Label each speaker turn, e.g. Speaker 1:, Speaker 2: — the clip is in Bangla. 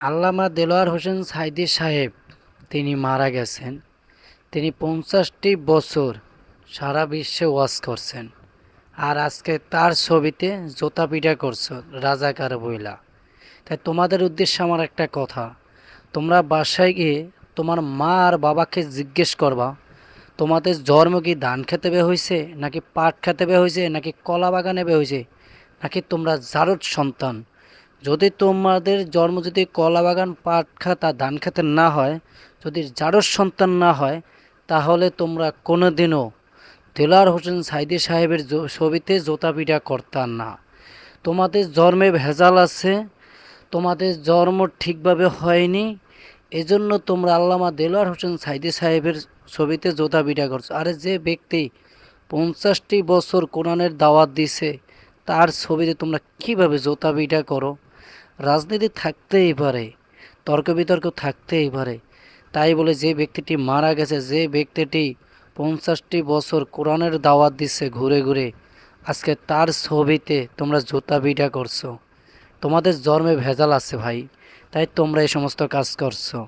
Speaker 1: আল্লামা দেলোয়ার হোসেন সাঈদী সাহেব তিনি মারা গেছেন। তিনি ৫০টি বছর সারা বিশ্বে ওয়াজ করছেন। আর আজকে তার ছবিতে জোতা পিটা করছো রাজাকার বইলা। তাই তোমাদের উদ্দেশ্যে আমার একটা কথা, তোমরা বাসায় গিয়ে তোমার মা আর বাবাকে জিজ্ঞেস করবা, তোমাদের জন্ম কি ধান খেতে বে হয়েছে, নাকি পাট খেতে বে হয়েছে, নাকি কলা বাগানে বে হয়েছে, নাকি তোমরা জারদ সন্তান? যদি তোমাদের জন্ম যদি কলা বাগান পাট খাতা ধান খেতে না হয়, যদি জারদ সন্তান না হয়, তাহলে তোমরা কোনোদিনও দেলোয়ার হোসেন সাঈদী সাহেবের ছবিতে জোতা পিটা করতাম না। তোমাদের জন্মে ভেজাল আছে, তোমাদের জন্ম ঠিকভাবে হয়নি, এজন্য তোমরা আল্লামা দেলোয়ার হোসেন সাঈদী সাহেবের ছবিতে জোতা পিটা করছো। আরে যে ব্যক্তি ৫০টি বছর কোরআনের দাওয়াত দিছে, তার ছবিতে তোমরা কিভাবে জোতা পিটা করো? রাজনীতি থাকতেই পারে, তর্ক বিতর্ক থাকতেই পারে, তাই বলে যে ব্যক্তিটি মারা গেছে, যে ব্যক্তিটি ৫০টি বছর কোরআনের দাওয়াত দিচ্ছে ঘুরে ঘুরে, আজকে তার ছবিতে তোমরা জুতা পিটা করছো। তোমাদের জন্মে ভেজাল আছে ভাই, তাই তোমরা এই সমস্ত কাজ করছো।